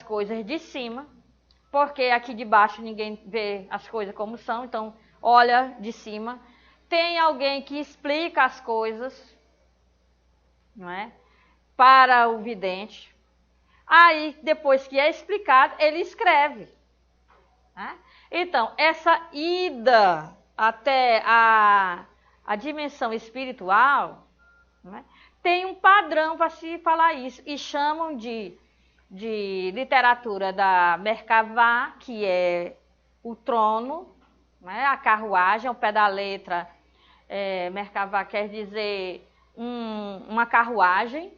coisas de cima, porque aqui de baixo ninguém vê as coisas como são, então olha de cima. Tem alguém que explica as coisas, não é? Para o vidente. Aí, depois que é explicado, ele escreve. Né? Então, essa ida até a dimensão espiritual, né, tem um padrão para se falar isso, e chamam de literatura da Merkavá, que é o trono, né, a carruagem, ao pé da letra. Merkavá quer dizer uma carruagem,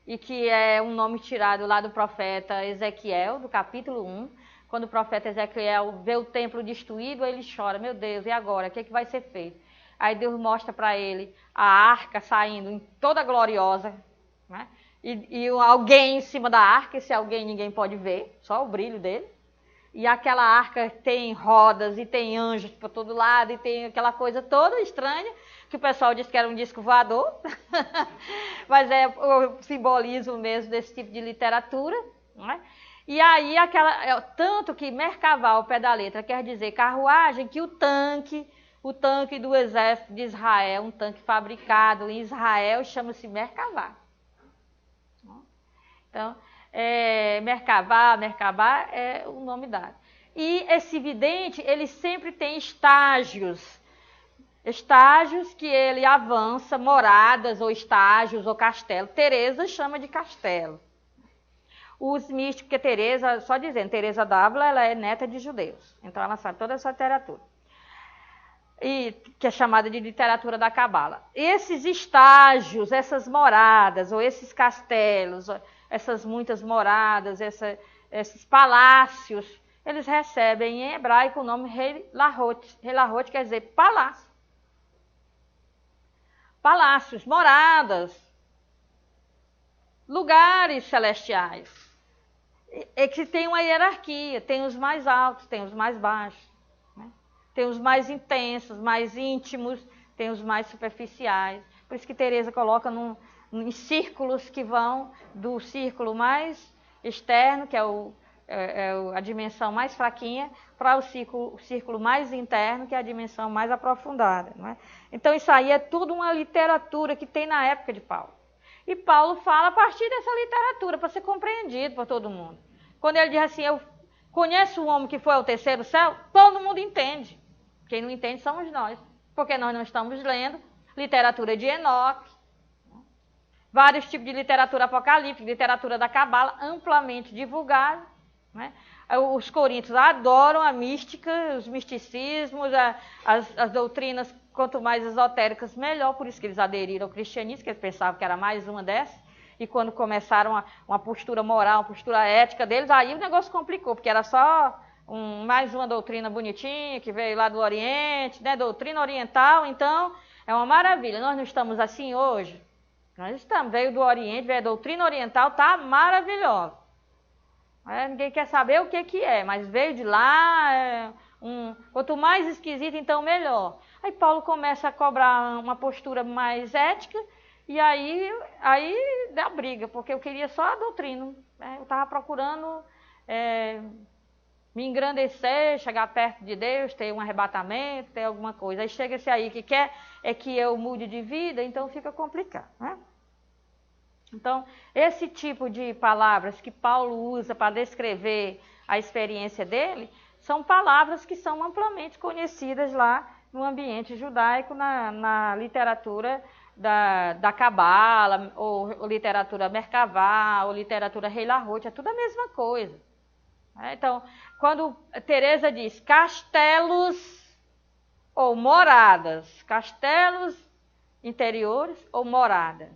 e que é um nome tirado lá do profeta Ezequiel, do capítulo 1. Quando o profeta Ezequiel vê o templo destruído, ele chora: meu Deus, e agora? O que vai ser feito? Aí Deus mostra para ele a arca saindo toda gloriosa, né? E alguém em cima da arca, esse alguém ninguém pode ver, só o brilho dele. E aquela arca tem rodas e tem anjos por todo lado e tem aquela coisa toda estranha, que o pessoal disse que era um disco voador, mas é o simbolismo mesmo desse tipo de literatura, né? E aí, tanto que Merkavá, ao pé da letra, quer dizer carruagem, que o tanque do exército de Israel, um tanque fabricado em Israel, chama-se Merkavá. Então, Merkavá é o nome dado. E esse vidente, ele sempre tem estágios que ele avança, moradas ou estágios ou castelo. Teresa chama de castelo. Os místicos, porque Teresa, só dizendo, Teresa d'Ávila, ela é neta de judeus, então ela sabe toda essa literatura, e que é chamada de literatura da Cabala. Esses estágios, essas moradas, ou esses castelos, essas muitas moradas, esses palácios, eles recebem em hebraico o nome Rei Lahot. Rei Lahot quer dizer palácio. Palácios, moradas, lugares celestiais. É que tem uma hierarquia, tem os mais altos, tem os mais baixos, né? Tem os mais intensos, mais íntimos, tem os mais superficiais. Por isso que Teresa coloca em círculos que vão do círculo mais externo, que é a dimensão mais fraquinha, para o círculo mais interno, que é a dimensão mais aprofundada. Não é? Então isso aí é tudo uma literatura que tem na época de Paulo. E Paulo fala a partir dessa literatura, para ser compreendido por todo mundo. Quando ele diz assim, eu conheço um homem que foi ao terceiro céu, todo mundo entende. Quem não entende somos nós, porque nós não estamos lendo literatura de Enoque, vários tipos de literatura apocalíptica, literatura da Cabala, amplamente divulgada. Né? Os coríntios adoram a mística, os misticismos, as doutrinas, quanto mais esotéricas, melhor. Por isso que eles aderiram ao cristianismo, que eles pensavam que era mais uma dessas. E quando começaram uma postura moral, uma postura ética deles, aí o negócio complicou, porque era só mais uma doutrina bonitinha, que veio lá do Oriente, né? Doutrina oriental. Então, é uma maravilha. Nós não estamos assim hoje. Nós estamos, veio do Oriente, veio a doutrina oriental, está maravilhosa. Ninguém quer saber o que é, mas veio de lá, quanto mais esquisito, então melhor. Aí Paulo começa a cobrar uma postura mais ética, e aí dá briga, porque eu queria só a doutrina. Né? Eu estava procurando me engrandecer, chegar perto de Deus, ter um arrebatamento, ter alguma coisa. Aí chega esse aí que quer que eu mude de vida, então fica complicado. Né? Então, esse tipo de palavras que Paulo usa para descrever a experiência dele, são palavras que são amplamente conhecidas lá no ambiente judaico, na literatura da Cabala, ou literatura Merkavá, ou literatura Rei Lahot, é tudo a mesma coisa. Então, quando Teresa diz castelos ou moradas, castelos interiores ou morada,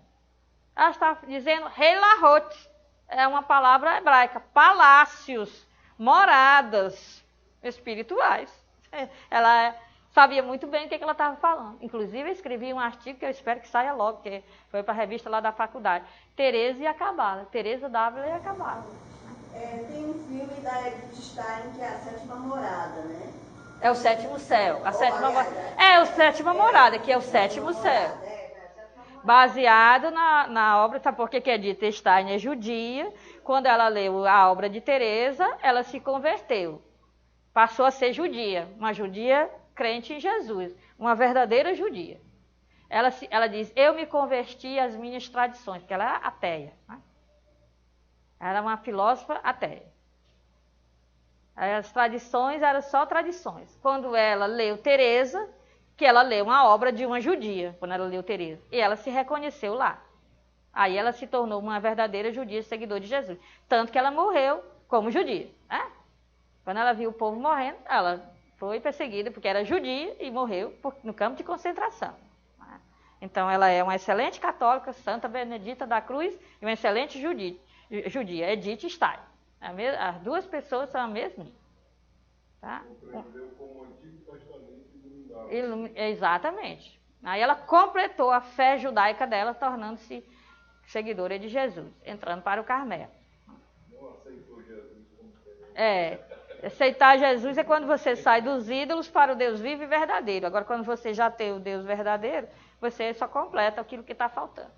ela está dizendo Rei Lahot, é uma palavra hebraica, palácios, moradas espirituais. Ela sabia muito bem o que ela estava falando. Inclusive, eu escrevi um artigo que eu espero que saia logo, que foi para a revista lá da faculdade. Teresa e a Cabala. Teresa d'Ávila e a Cabala. Tem um filme da Edith Stein que é A Sétima Morada, né? É o sétimo céu. A sétima morada, que é o sétimo céu. Baseado na obra, sabe por que Edith Stein é judia? quando ela leu a obra de Teresa, ela se converteu. Passou a ser judia, uma judia crente em Jesus, uma verdadeira judia. Ela diz, eu me converti às minhas tradições, porque ela é ateia. Né? Ela era uma filósofa ateia. As tradições eram só tradições. Quando ela leu Teresa, que ela leu uma obra de uma judia, quando ela leu Teresa, e ela se reconheceu lá. Aí ela se tornou uma verdadeira judia, seguidora de Jesus. Tanto que ela morreu como judia. Né? Quando ela viu o povo morrendo, ela foi perseguida porque era judia e morreu no campo de concentração. Né? Então ela é uma excelente católica, Santa Benedita da Cruz, e uma excelente judia, Edith Stein. As duas pessoas são a mesma. Tá? Exatamente. Aí ela completou a fé judaica dela, tornando-se seguidora de Jesus, entrando para o Carmelo. Não aceitou Jesus como aceitar Jesus é quando você sai dos ídolos para o Deus vivo e verdadeiro. Agora, quando você já tem o Deus verdadeiro, você só completa aquilo que está faltando.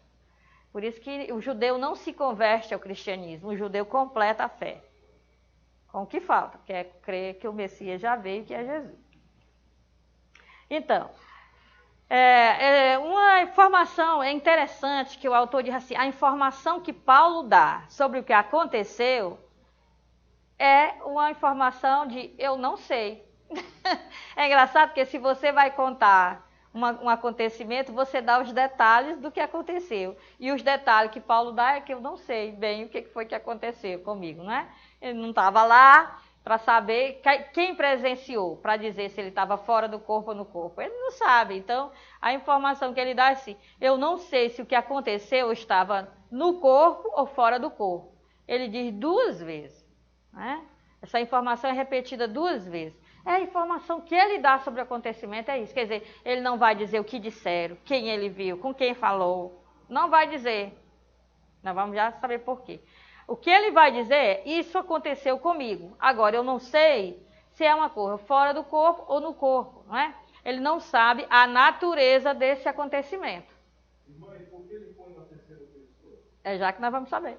Por isso que o judeu não se converte ao cristianismo, o judeu completa a fé. Com o que falta, que é crer que o Messias já veio, que é Jesus. Então, uma informação interessante que o autor diz assim, a informação que Paulo dá sobre o que aconteceu é uma informação de eu não sei. É engraçado porque se você vai contar um acontecimento, você dá os detalhes do que aconteceu. E os detalhes que Paulo dá é que eu não sei bem o que foi que aconteceu comigo, não é? Ele não estava lá para saber quem presenciou, para dizer se ele estava fora do corpo ou no corpo. Ele não sabe. Então, a informação que ele dá é assim, eu não sei se o que aconteceu estava no corpo ou fora do corpo. Ele diz 2 vezes. Né? Essa informação é repetida 2 vezes. É a informação que ele dá sobre o acontecimento, é isso. Quer dizer, ele não vai dizer o que disseram, quem ele viu, com quem falou. Não vai dizer. Nós vamos já saber por quê. O que ele vai dizer é, isso aconteceu comigo. Agora, eu não sei se é uma coisa fora do corpo ou no corpo. Não é? Ele não sabe a natureza desse acontecimento. Irmã, e por que ele põe na terceira pessoa? É já que nós vamos saber.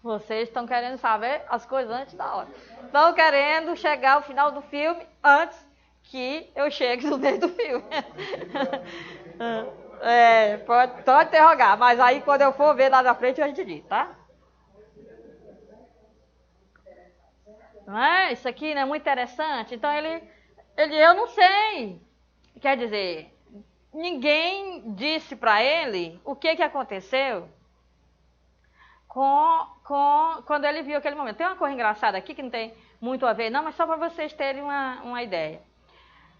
Vocês estão querendo saber as coisas antes da hora. Estão querendo chegar ao final do filme antes que eu chegue no meio do filme. Pode interrogar, mas aí quando eu for ver lá na frente a gente diz, tá? Não é? Isso aqui não é muito interessante. Então eu não sei. Quer dizer, ninguém disse para ele o que aconteceu quando ele viu aquele momento. Tem uma coisa engraçada aqui que não tem muito a ver, não, mas só para vocês terem uma ideia.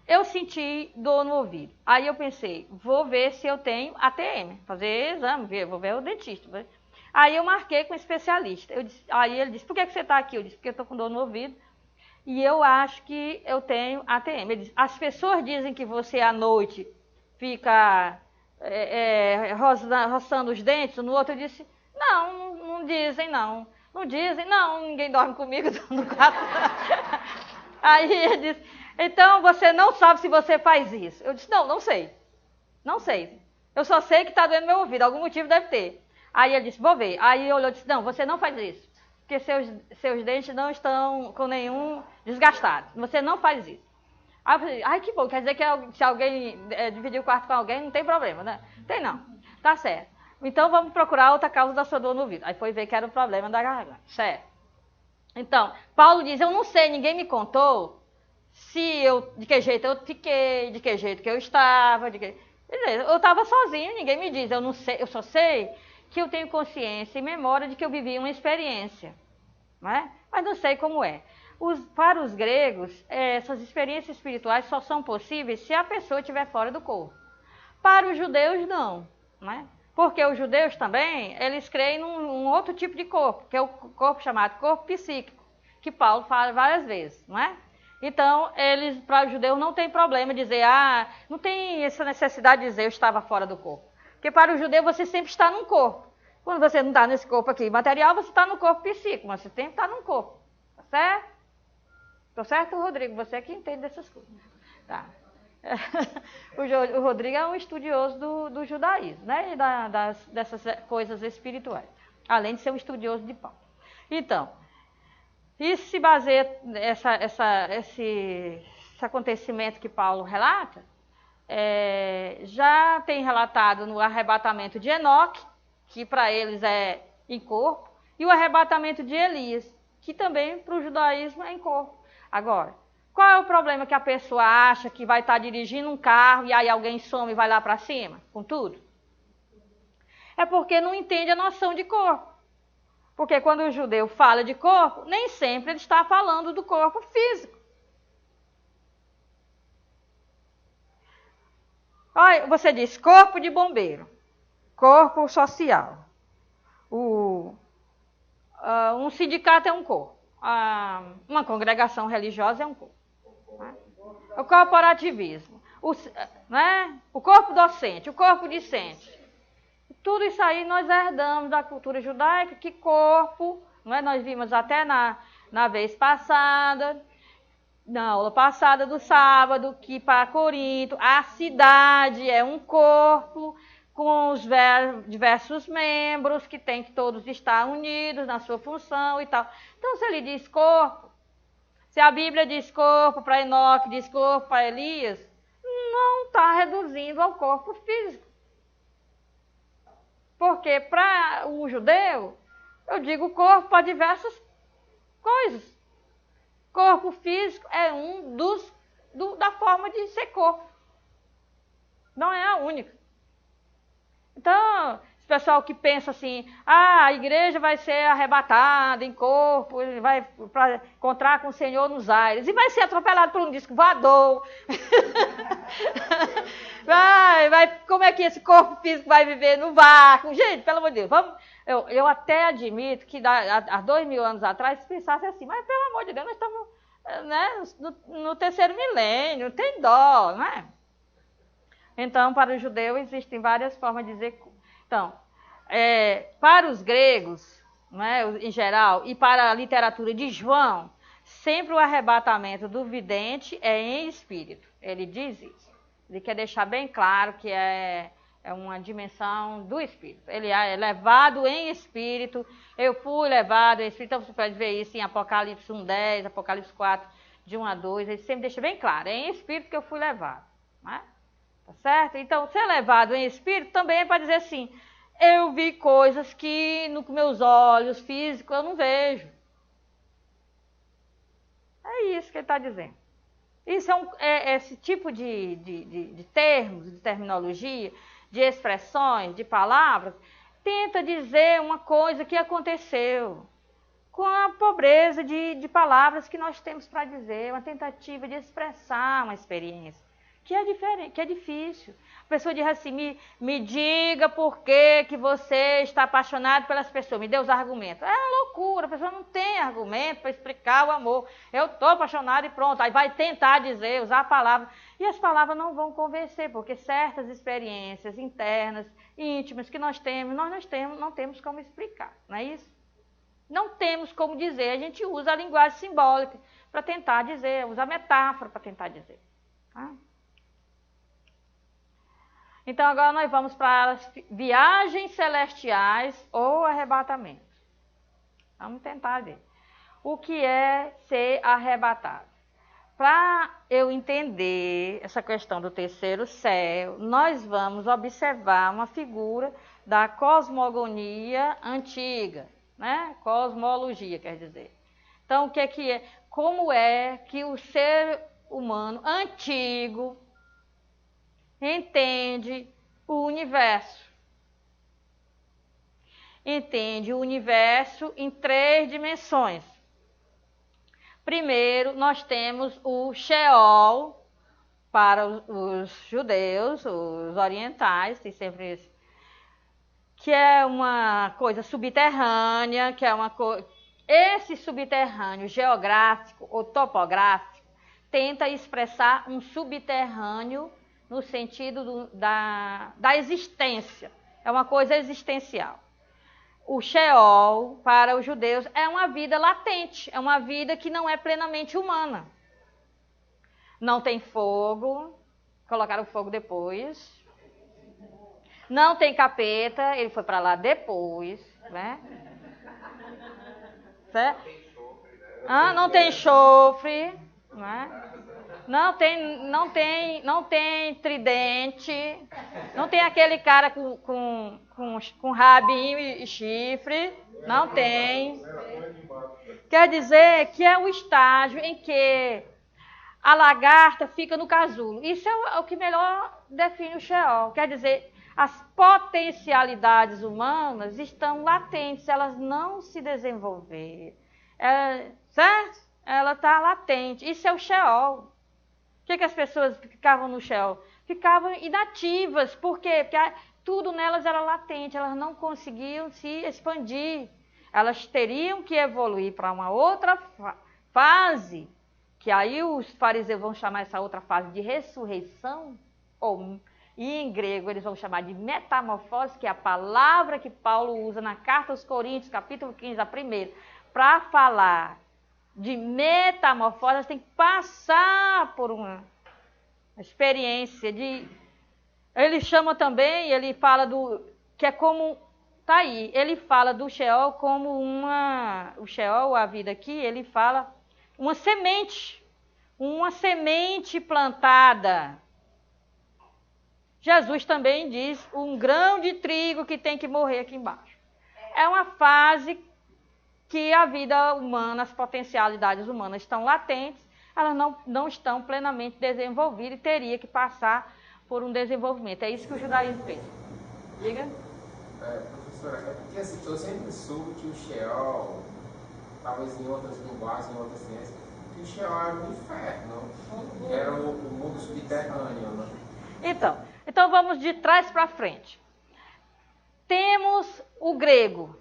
Eu senti dor no ouvido. Aí eu pensei, vou ver se eu tenho ATM, fazer exame, vou ver o dentista. Aí eu marquei com o especialista. Aí ele disse, por que você está aqui? Eu disse, porque eu estou com dor no ouvido e eu acho que eu tenho ATM. Ele disse, as pessoas dizem que você à noite fica roçando os dentes, no outro eu disse, não dizem não. Não dizem, não, ninguém dorme comigo no quarto. Aí ele disse, então você não sabe se você faz isso. Eu disse, não sei. Não sei. Eu só sei que está doendo meu ouvido, algum motivo deve ter. Aí ele disse, vou ver. Aí ele olhou e disse, não, você não faz isso. Porque seus dentes não estão com nenhum desgastado. Você não faz isso. Aí eu falei, ai que bom, quer dizer que se alguém dividir o quarto com alguém, não tem problema, né? Tem não. Tá certo. Então vamos procurar outra causa da sua dor no ouvido. Aí foi ver que era o problema da garganta. Certo. Então, Paulo diz, eu não sei, ninguém me contou de que jeito eu fiquei, de que jeito que eu estava, eu estava sozinho, ninguém me diz, eu não sei, eu só sei que eu tenho consciência e memória de que eu vivi uma experiência, não é? Mas não sei como é. Para os gregos, essas experiências espirituais só são possíveis se a pessoa estiver fora do corpo. Para os judeus, não é? Porque os judeus também, eles creem num outro tipo de corpo, que é o corpo chamado corpo psíquico, que Paulo fala várias vezes, não é? Então, para os judeus não tem problema dizer, não tem essa necessidade de dizer eu estava fora do corpo. Porque para o judeu você sempre está num corpo. Quando você não está nesse corpo aqui material, você está no corpo psíquico, mas você sempre está num corpo. Tá certo? Tá certo, Rodrigo? Você que entende dessas coisas. Tá. O Rodrigo é um estudioso do judaísmo, né? E dessas coisas espirituais. além de ser um estudioso de Paulo. Então, isso se baseia, esse acontecimento que Paulo relata, já tem relatado no arrebatamento de Enoque, que para eles é em corpo, e o arrebatamento de Elias, que também para o judaísmo é em corpo. Agora, qual é o problema que a pessoa acha que vai estar dirigindo um carro e aí alguém some e vai lá para cima, com tudo? É porque não entende a noção de corpo. Porque quando o judeu fala de corpo, nem sempre ele está falando do corpo físico. Olha, você diz corpo de bombeiro, corpo social. Um sindicato é um corpo. Uma congregação religiosa é um corpo. Né? O corporativismo. O corpo docente, o corpo discente. Tudo isso aí nós herdamos da cultura judaica, que corpo, nós vimos até na vez passada, na aula passada do sábado, que para Corinto a cidade é um corpo com os diversos membros que tem que todos estar unidos na sua função e tal. Então, se ele diz corpo, se a Bíblia diz corpo para Enoque, diz corpo para Elias, não está reduzindo ao corpo físico. Porque para o judeu, eu digo corpo para diversas coisas. Corpo físico é um da forma de ser corpo. Não é a única. Então, esse pessoal que pensa assim, a igreja vai ser arrebatada em corpo, vai encontrar com o Senhor nos aires, e vai ser atropelado por um disco voador. Como é que esse corpo físico vai viver no vácuo? Gente, pelo amor de Deus, eu até admito que há 2000 anos atrás se pensasse assim, mas pelo amor de Deus, nós estamos no terceiro milênio, tem dó, não é? Então, para o judeu existem várias formas de dizer. Então, para os gregos, em geral, e para a literatura de João, sempre o arrebatamento do vidente é em espírito. Ele diz isso. Ele quer deixar bem claro que é uma dimensão do espírito. Ele é levado em espírito. Eu fui levado em espírito. Então, você pode ver isso em Apocalipse 1:10, Apocalipse 4, de 1 a 2. Ele sempre deixa bem claro. É em espírito que eu fui levado. Não é? Tá certo? Então, ser levado em espírito também é para dizer assim, eu vi coisas que nos meus olhos físicos eu não vejo. É isso que ele está dizendo. Isso esse tipo de termos, de terminologia, de expressões, de palavras, tenta dizer uma coisa que aconteceu com a pobreza de palavras que nós temos para dizer, uma tentativa de expressar uma experiência. Que é diferente, que é difícil. A pessoa diz assim, me diga por que você está apaixonado pelas pessoas, me dê os argumentos. É uma loucura, a pessoa não tem argumento para explicar o amor. Eu estou apaixonado e pronto, aí vai tentar dizer, usar a palavra. E as palavras não vão convencer, porque certas experiências internas, íntimas que nós temos, não temos como explicar, não é isso? Não temos como dizer, a gente usa a linguagem simbólica para tentar dizer, usa a metáfora para tentar dizer. Tá? Então, agora nós vamos para as viagens celestiais ou arrebatamento. Vamos tentar ver. O que é ser arrebatado? Para eu entender essa questão do terceiro céu, nós vamos observar uma figura da cosmogonia antiga, né? Cosmologia, quer dizer. Então, o que é? Como é que o ser humano antigo entende o universo. Entende o universo em 3 dimensões. Primeiro, nós temos o Sheol, para os judeus, os orientais, tem sempre isso, que é uma coisa subterrânea, que é uma coisa... Esse subterrâneo geográfico ou topográfico tenta expressar um subterrâneo no sentido da existência. É uma coisa existencial. O Sheol, para os judeus, é uma vida latente, é uma vida que não é plenamente humana. Não tem fogo, colocaram fogo depois. Não tem capeta, ele foi para lá depois. né? Certo? Não tem chofre, né? Não tem tridente, não tem aquele cara com rabinho e chifre, não tem. Quer dizer que é o estágio em que a lagarta fica no casulo. Isso é o que melhor define o Sheol. Quer dizer, as potencialidades humanas estão latentes, elas não se desenvolveram. Certo? Ela está latente. Isso é o Sheol. O que as pessoas que ficavam no Sheol? Ficavam inativas. Por quê? Porque tudo nelas era latente, elas não conseguiam se expandir. Elas teriam que evoluir para uma outra fase, que aí os fariseus vão chamar essa outra fase de ressurreição, e em grego eles vão chamar de metamorfose, que é a palavra que Paulo usa na carta aos Coríntios, capítulo 15, a primeira, para falar de metamorfose, elas têm que passar por uma experiência de... Ele chama também, ele fala que é como... Tá aí, ele fala do Sheol como o Sheol, a vida aqui, ele fala uma semente plantada. Jesus também diz um grão de trigo que tem que morrer aqui embaixo. É uma fase que a vida humana, as potencialidades humanas estão latentes, elas não estão plenamente desenvolvidas e teria que passar por um desenvolvimento. É isso que o judaísmo fez. Diga. Professora, é porque assim, eu sempre soube que o Sheol, talvez em outras linguagens, em outras ciências, que o Sheol era o inferno, era o mundo subterrâneo, né? Então vamos de trás para frente. Temos o grego.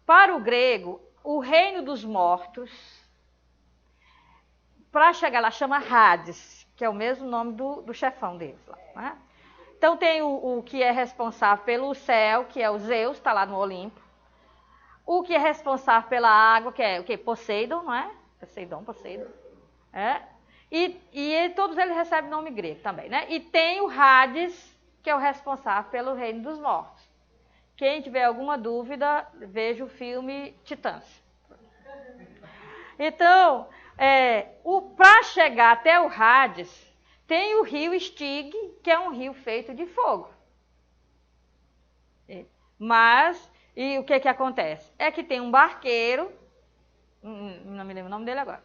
Para o grego, o reino dos mortos, para chegar lá, chama Hades, que é o mesmo nome do chefão deles lá, né? Então tem o que é responsável pelo céu, que é o Zeus, está lá no Olimpo. O que é responsável pela água, que é o quê? Poseidon, não é? Poseidon. É. E todos eles recebem nome grego também, né? E tem o Hades, que é o responsável pelo reino dos mortos. Quem tiver alguma dúvida, veja o filme Titãs. Então, para chegar até o Hades, tem o rio Styg, que é um rio feito de fogo. Mas, e o que acontece? É que tem um barqueiro, não me lembro o nome dele agora.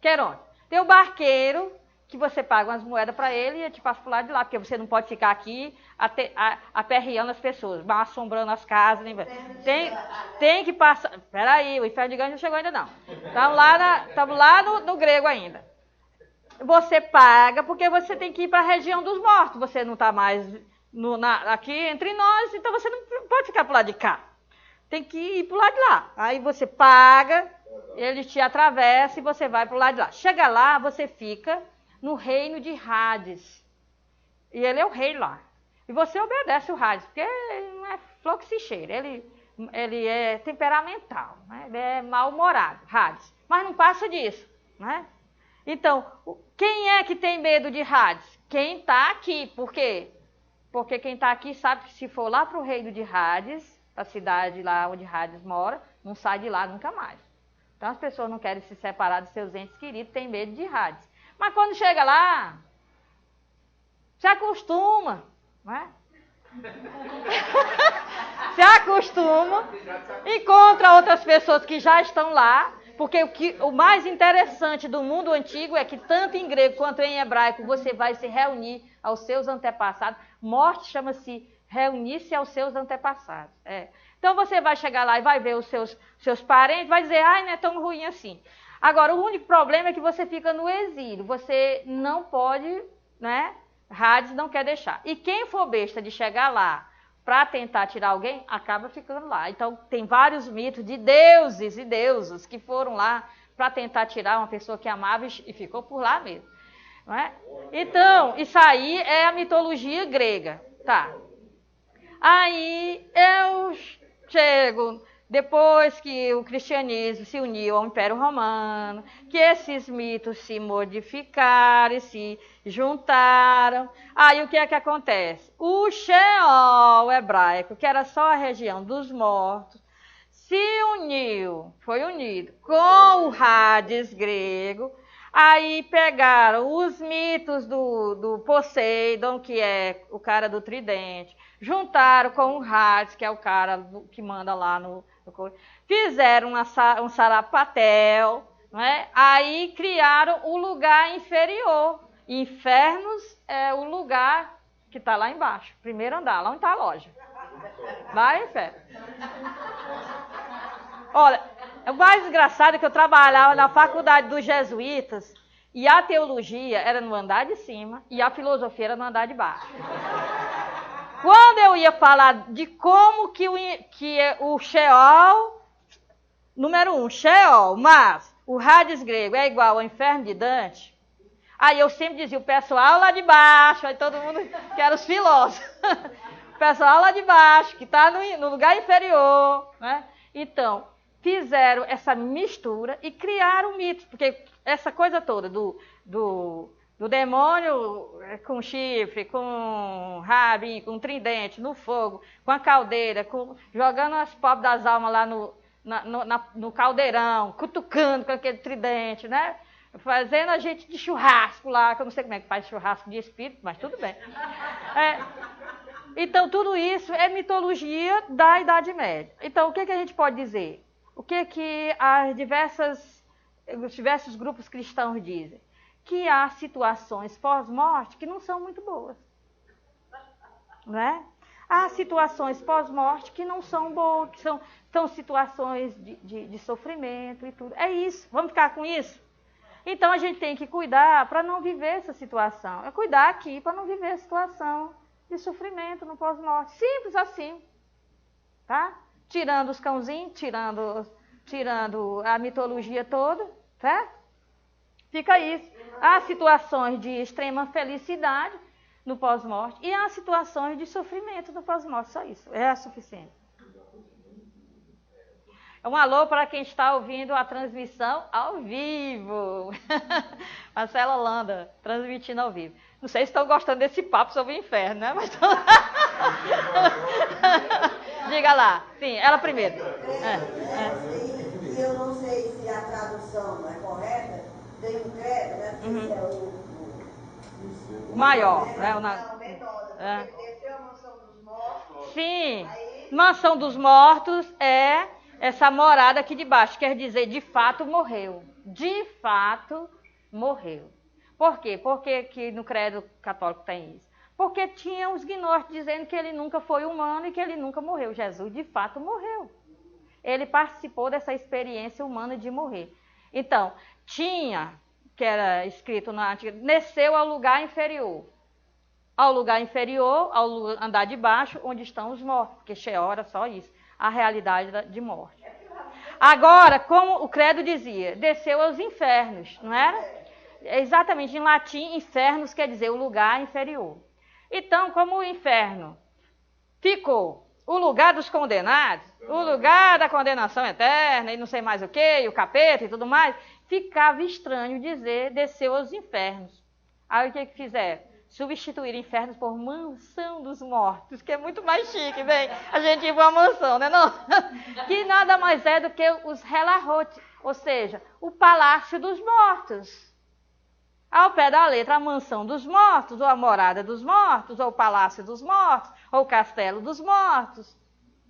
Queronte. Tem o barqueiro, que você paga umas moedas para ele e ele te passa pro lado de lá, porque você não pode ficar aqui aperreando as pessoas, mal assombrando as casas. Tem que passar... Peraí, o inferno de Gândia não chegou ainda não. Estamos lá no grego ainda. Você paga porque você tem que ir para a região dos mortos. Você não está mais aqui entre nós, então você não pode ficar pro lado de cá. Tem que ir pro lado de lá. Aí você paga, ele te atravessa e você vai pro lado de lá. Chega lá, você fica no reino de Hades. E ele é o rei lá. E você obedece o Hades, porque ele não é flor que se cheira. Ele é temperamental, né? Ele é mal-humorado, Hades. Mas não passa disso, né? Então, quem é que tem medo de Hades? Quem está aqui. Por quê? Porque quem está aqui sabe que se for lá para o reino de Hades, a cidade lá onde Hades mora, não sai de lá nunca mais. Então as pessoas não querem se separar dos seus entes queridos, têm medo de Hades. Mas quando chega lá, se acostuma, né? Se acostuma, encontra outras pessoas que já estão lá, porque o mais interessante do mundo antigo é que tanto em grego quanto em hebraico você vai se reunir aos seus antepassados. Morte chama-se reunir-se aos seus antepassados. Então você vai chegar lá e vai ver os seus parentes, vai dizer, ai, não é tão ruim assim. Agora, o único problema é que você fica no exílio. Você não pode, né? Hades não quer deixar. E quem for besta de chegar lá para tentar tirar alguém, acaba ficando lá. Então, tem vários mitos de deuses e deusas que foram lá para tentar tirar uma pessoa que amava e ficou por lá mesmo. Não é? Então, isso aí é a mitologia grega. Tá. Aí eu chego depois que o cristianismo se uniu ao Império Romano, que esses mitos se modificaram e se juntaram. Aí o que é que acontece? O Sheol hebraico, que era só a região dos mortos, se uniu, foi unido com o Hades grego. Aí pegaram os mitos do Poseidon, que é o cara do tridente, juntaram com o Hades, que é o cara que manda lá fizeram um sarapatel, não é? Aí criaram o lugar inferior. Infernos é o lugar que está lá embaixo, primeiro andar, lá onde está a loja. Vai, inferno. Olha, o mais engraçado é que eu trabalhava na faculdade dos jesuítas e a teologia era no andar de cima e a filosofia era no andar de baixo. Quando eu ia falar de como que o Sheol, número 1, Sheol, mas o Hades grego é igual ao inferno de Dante, aí eu sempre dizia, o pessoal lá de baixo, aí todo mundo, que era os filósofos, o pessoal lá de baixo, que está no lugar inferior, né? Então, fizeram essa mistura e criaram mitos, porque essa coisa toda do demônio com chifre, com rabinho, com tridente, no fogo, com a caldeira, jogando as pobres das almas lá no caldeirão, cutucando com aquele tridente, né? Fazendo a gente de churrasco lá, que eu não sei como é que faz churrasco de espírito, mas tudo bem. Então, tudo isso é mitologia da Idade Média. Então, o que a gente pode dizer? O que os diversos grupos cristãos dizem? Que há situações pós-morte que não são muito boas. Né? Há situações pós-morte que não são boas, que são situações de sofrimento e tudo. É isso, vamos ficar com isso? Então a gente tem que cuidar para não viver essa situação. É cuidar aqui para não viver a situação de sofrimento no pós-morte. Simples assim. Tá? Tirando os cãozinhos, tirando a mitologia toda, certo? Fica isso. Há situações de extrema felicidade no pós-morte e há situações de sofrimento no pós-morte. Só isso. É suficiente. Um alô para quem está ouvindo a transmissão ao vivo. Marcela Holanda, transmitindo ao vivo. Não sei se estão gostando desse papo sobre o inferno, né? Mas diga lá. Sim, ela primeiro. E eu não sei se a tradução é correta. Tem um credo, né? Esse é o maior, né? Não, menor. Porque desceu a mansão dos mortos. Sim, mansão dos mortos é essa morada aqui de baixo. Quer dizer, de fato morreu. De fato morreu. Por quê? Porque que no credo católico tem isso? Porque tinha os gnósticos dizendo que ele nunca foi humano e que ele nunca morreu. Jesus, de fato, morreu. Ele participou dessa experiência humana de morrer. Então, tinha, que era escrito na antiga, desceu ao lugar inferior. Ao lugar inferior, ao andar de baixo, onde estão os mortos. Porque Sheol era só isso, a realidade de morte. Agora, como o credo dizia, desceu aos infernos, não era? Exatamente, em latim, infernos quer dizer o lugar inferior. Então, como o inferno ficou o lugar dos condenados, o lugar da condenação eterna e não sei mais o que, e o capeta e tudo mais, ficava estranho dizer desceu aos infernos. Aí o que fizeram? Substituir infernos por mansão dos mortos, que é muito mais chique, bem, a gente ir para uma mansão, né não? Que nada mais é do que os Helahot, ou seja, o palácio dos mortos. Ao pé da letra, a mansão dos mortos, ou a morada dos mortos, ou o palácio dos mortos, ou o castelo dos mortos.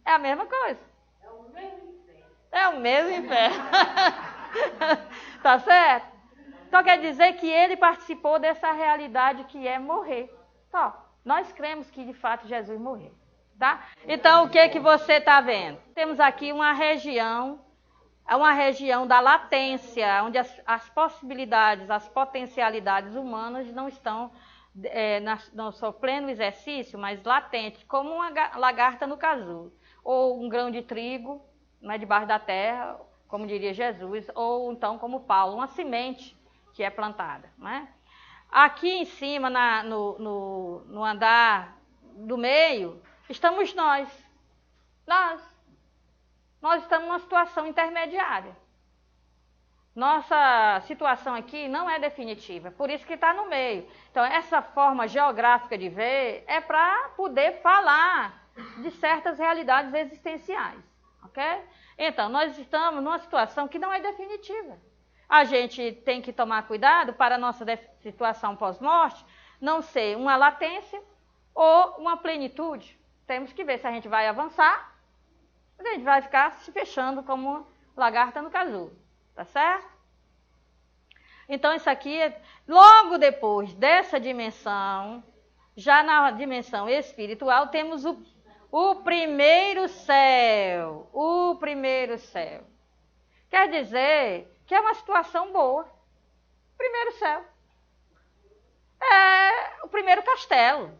É a mesma coisa. É o mesmo inferno. É o mesmo inferno. Tá certo? Então quer dizer que ele participou dessa realidade que é morrer. Então, nós cremos que de fato Jesus morreu. Tá? Então o que você está vendo? Temos aqui uma região da latência, onde as possibilidades, as potencialidades humanas não estão no seu pleno exercício, mas latente, como uma lagarta no casulo, ou um grão de trigo, né, debaixo da terra, como diria Jesus, ou então como Paulo, uma semente que é plantada. Né? Aqui em cima, no andar do meio, estamos nós. nós estamos numa situação intermediária. Nossa situação aqui não é definitiva, por isso que está no meio. Então, essa forma geográfica de ver é para poder falar de certas realidades existenciais, ok? Então, nós estamos numa situação que não é definitiva. A gente tem que tomar cuidado para a nossa situação pós-morte não ser uma latência ou uma plenitude. Temos que ver se a gente vai avançar, ou a gente vai ficar se fechando como lagarta no casulo. Tá certo? Então, isso aqui, logo depois dessa dimensão, já na dimensão espiritual, temos o primeiro céu. O primeiro céu. Quer dizer que é uma situação boa. Primeiro céu. É o primeiro castelo.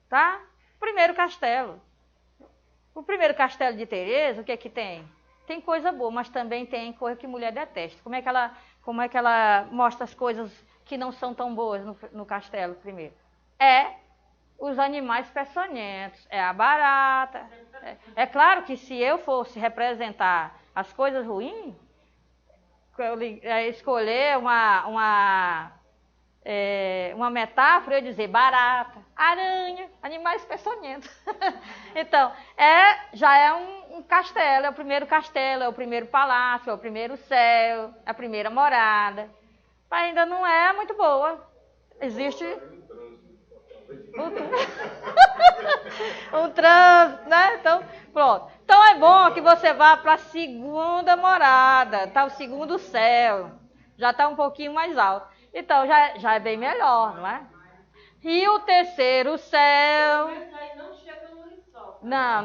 Tá? Primeiro castelo. O primeiro castelo de Teresa, o que é que tem? Tem coisa boa, mas também tem coisa que mulher detesta. Como é que ela mostra as coisas que não são tão boas no castelo primeiro? É os animais peçonhentos, é a barata. É claro que se eu fosse representar as coisas ruins, escolher uma metáfora, eu ia dizer barata, aranha, animais peçonhentos. Então, já é um castelo, é o primeiro castelo, é o primeiro palácio, é o primeiro céu, é a primeira morada. Mas ainda não é muito boa. Existe um trânsito, né? Então, pronto. Então é bom que você vá para a segunda morada, tá? O segundo céu. Já está um pouquinho mais alto. Então, já é bem melhor, não é? E o terceiro céu... Não.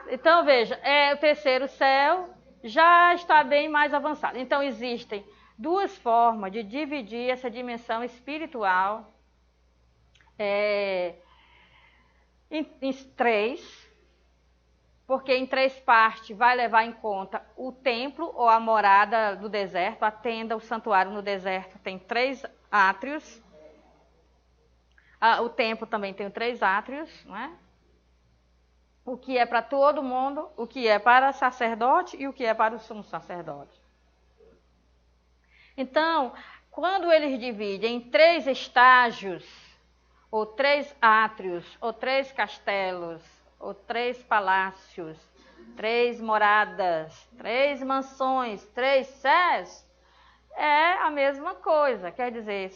Então, veja, o terceiro céu já está bem mais avançado. Então, existem duas formas de dividir essa dimensão espiritual em três, porque em três partes vai levar em conta o templo ou a morada do deserto, a tenda, o santuário no deserto tem 3 átrios. O templo também tem 3 átrios, não é? O que é para todo mundo, o que é para sacerdote e o que é para o sumo sacerdote. Então, quando eles dividem em 3 estágios, ou 3 átrios, ou 3 castelos, ou 3 palácios, 3 moradas, 3 mansões, 3 cés, é a mesma coisa. Quer dizer,